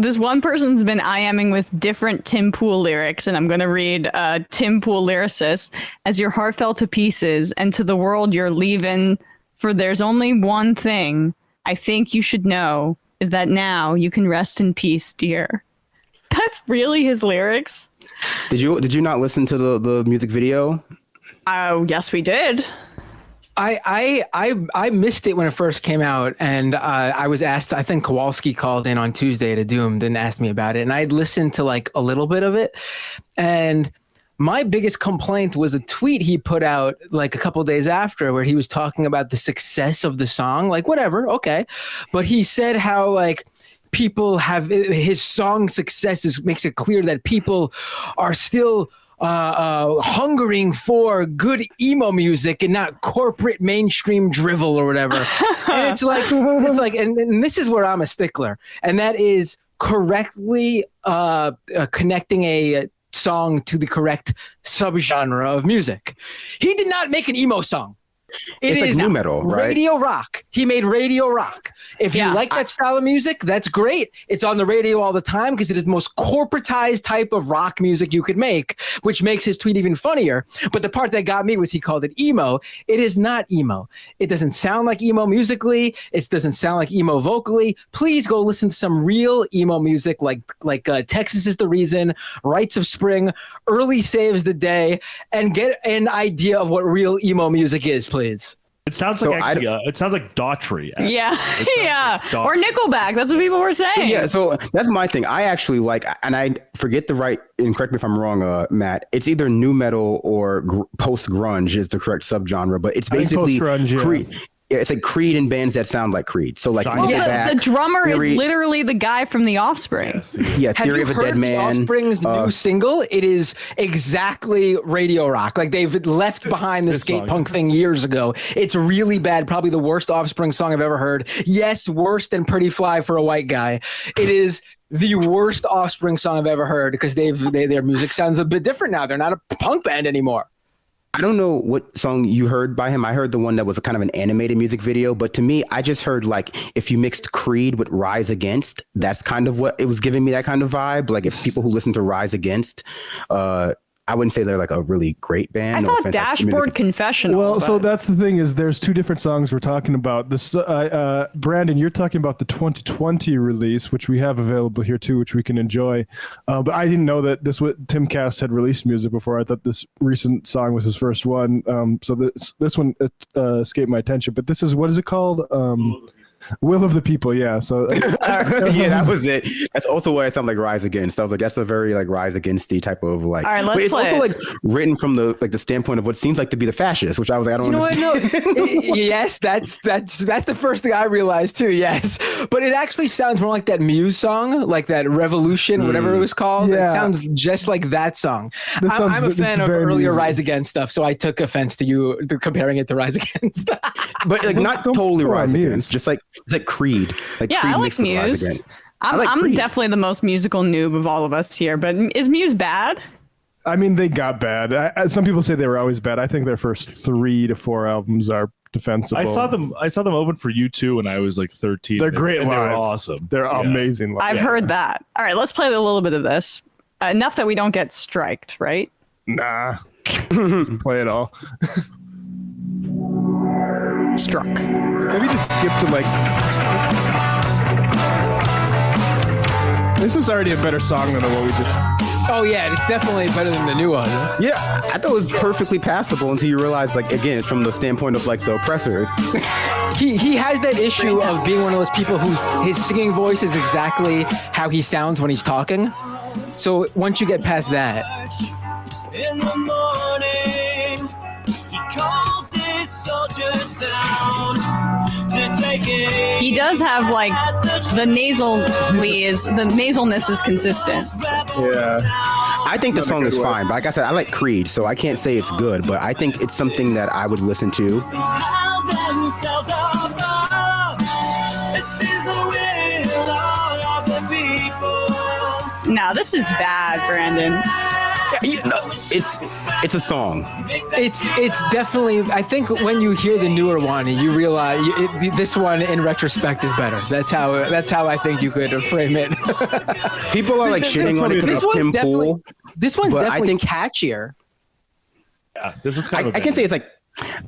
this one person's been IMing with different Tim Pool lyrics, and I'm going to read Tim Pool lyricist. As your heart fell to pieces and to the world you're leaving, for there's only one thing I think you should know is that now you can rest in peace, dear. That's really his lyrics. Did you not listen to the music video? Oh, yes, we did. I missed it when it first came out, and I was asked. I think Kowalski called in on Tuesday to Doomed and asked me about it, and I'd listened to like a little bit of it, and my biggest complaint was a tweet he put out like a couple of days after, where he was talking about the success of the song. Like, whatever, okay, but he said how like people have his song successes makes it clear that people are still hungering for good emo music and not corporate mainstream drivel or whatever. And it's like, and this is where I'm a stickler, and that is correctly connecting a song to the correct subgenre of music. He did not make an emo song. It's like nu metal, right? Radio rock. He made radio rock. If you like that style of music, that's great. It's on the radio all the time because it is the most corporatized type of rock music you could make, which makes his tweet even funnier. But the part that got me was he called it emo. It is not emo. It doesn't sound like emo musically. It doesn't sound like emo vocally. Please go listen to some real emo music like Texas is the Reason, Rites of Spring, Early Saves the Day, and get an idea of what real emo music is, please. It sounds like it sounds like Daughtry. Yeah, yeah, or Nickelback. That's what people were saying. Yeah, so that's my thing. I actually like, and I forget the right, and correct me if I'm wrong, Matt. It's either nu metal or post grunge is the correct subgenre, but it's basically Creed. Yeah, it's like Creed and bands that sound like Creed. So like, the drummer is literally the guy from The Offspring. Yes, yeah, Theory of a Dead Man. The Offspring's new single? It is exactly radio rock. Like they've left behind the skate punk thing years ago. It's really bad. Probably the worst Offspring song I've ever heard. Yes, worse than Pretty Fly for a White Guy. It is the worst Offspring song I've ever heard because their music sounds a bit different now. They're not a punk band anymore. I don't know what song you heard by him. I heard the one that was a kind of an animated music video, but to me, I just heard like if you mixed Creed with Rise Against, that's kind of what it was giving me, that kind of vibe. Like if people who listen to Rise Against, I wouldn't say they're like a really great band. I thought Dashboard Confessional. Well, so that's the thing is there's two different songs we're talking about. This, Brandon, you're talking about the 2020 release, which we have available here too, which we can enjoy. But I didn't know that Tim Cast had released music before. I thought this recent song was his first one. So this one escaped my attention. But this is, what is it called? Will of the People, yeah. So yeah, that was it. That's also why I sound like Rise Against. I was like, that's a very like Rise Against-y type of like. All right, let's but it's play also it. like written from the standpoint of what seems like to be the fascists, which I was like, I don't know. No. Yes, that's the first thing I realized too. Yes, but it actually sounds more like that Muse song, like that Revolution, whatever it was called. Yeah. It sounds just like that song. I'm a fan of earlier Rise Against stuff, so I took offense to you comparing it to Rise Against. But like not totally Rise Against, just like. It's like Creed. Like yeah, Creed I like Muse. I'm definitely the most musical noob of all of us here, but is Muse bad? I mean, they got bad. Some people say they were always bad. I think their first 3 to 4 albums are defensible. I saw them open for U2 when I was like 13. They're great live. They're awesome. They're amazing live. I've heard that. All right, let's play a little bit of this. Enough that we don't get striked, right? Nah. Play it all. Struck. Maybe just skip to like. This is already a better song than the one we just. Oh yeah, it's definitely better than the new one. Yeah, I thought it was perfectly passable until you realize, like, again, it's from the standpoint of like the oppressors. He has that issue of being one of those people his singing voice is exactly how he sounds when he's talking. So once you get past that. In the morning, he called his soldiers down to take it. He does have like the nasalness is consistent. Yeah. I think the song is fine, but like I said, I like Creed, so I can't say it's good, but I think it's something that I would listen to. No, this is bad, Brandon. It's a song. It's definitely. I think when you hear the newer one, you realize this one in retrospect is better. That's how I think you could frame it. People are like shitting on it because of Tim Pool. This one's but definitely I think catchier. Yeah, this one's kind of. I can say it's like,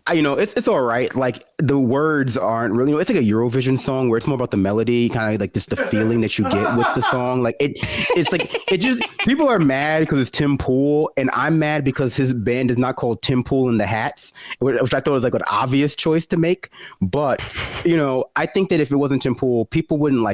it's all right. Like the words aren't really. It's like a Eurovision song where it's more about the melody, kind of like just the feeling that you get with the song. Like it's like it just people are mad because it's Tim Pool, and I'm mad because his band is not called Tim Pool and the Hats, which I thought was like an obvious choice to make. But I think that if it wasn't Tim Pool, people wouldn't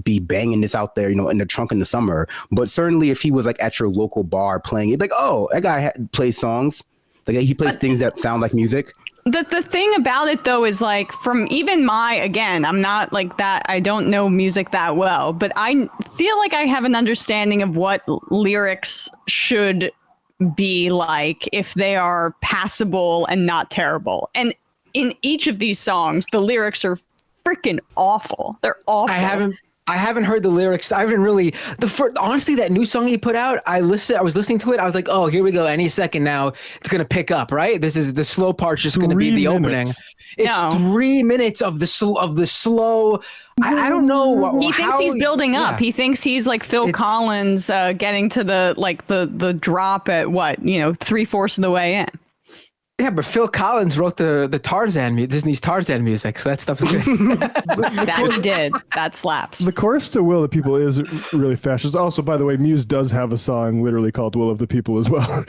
be banging this out there, in the trunk in the summer. But certainly if he was like at your local bar playing it, like, oh, that guy plays songs. Like he plays things that sound like music. The thing about it though is like from even I'm not like that. I don't know music that well, but I feel like I have an understanding of what lyrics should be like if they are passable and not terrible. And in each of these songs, the lyrics are freaking awful. They're awful. I haven't heard the lyrics. I haven't really honestly, that new song he put out, I was listening to it. I was like, oh, here we go. Any second now it's going to pick up, right? This is the slow part's just going to be the opening. It's 3 minutes of the slow. I don't know. He thinks he's building up. Yeah. He thinks he's like Phil Collins getting to the drop at 3/4 of the way in. Yeah, but Phil Collins wrote the Disney's Tarzan music, so that stuff's good. That he did. That slaps. The chorus to Will of the People is really fast. Also, by the way, Muse does have a song literally called Will of the People as well.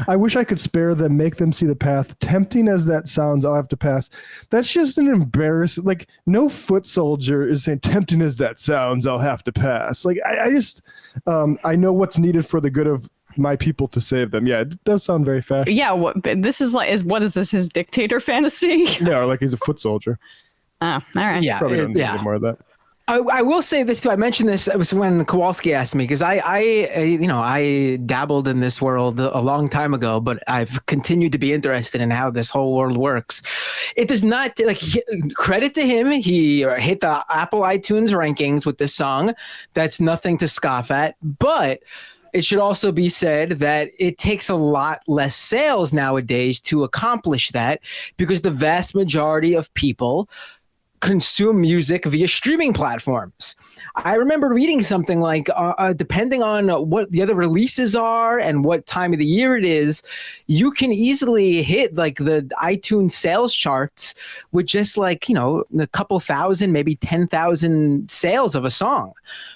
I wish I could spare them, make them see the path. Tempting as that sounds, I'll have to pass. That's just an embarrassing, like no foot soldier is saying tempting as that sounds, I'll have to pass. Like I just, I know what's needed for the good of my people to save them. Yeah, it does sound very fast. Yeah, what is this, his dictator fantasy? Yeah, or like he's a foot soldier. Oh, all right. Yeah, probably don't need more of that. I will say this too. I mentioned this. It was when Kowalski asked me because I dabbled in this world a long time ago, but I've continued to be interested in how this whole world works. It does not credit to him. He hit the Apple iTunes rankings with this song. That's nothing to scoff at, but it should also be said that it takes a lot less sales nowadays to accomplish that because the vast majority of people consume music via streaming platforms. I remember reading something like, depending on what the other releases are and what time of the year it is, you can easily hit like the iTunes sales charts with just a couple thousand, maybe 10,000 sales of a song,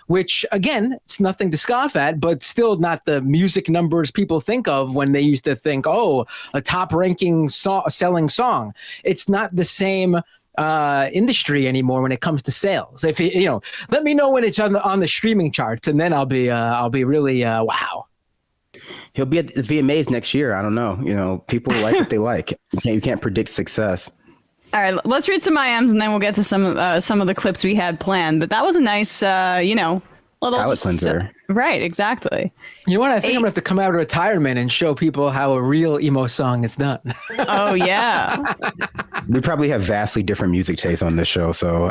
which again, it's nothing to scoff at, but still not the music numbers people think of when they used to think, oh, a top ranking selling song. It's not the same industry anymore when it comes to sales. If let me know when it's on the streaming charts, and then I'll be really wow. He'll be at the VMAs next year. I don't know. People like what they like. You can't predict success. All right, let's read some IMs, and then we'll get to some of the clips we had planned. But that was a nice, little palate cleanser. Right, exactly. You know what? I think I'm gonna have to come out of retirement and show people how a real emo song is done. Oh yeah. We probably have vastly different music tastes on this show, so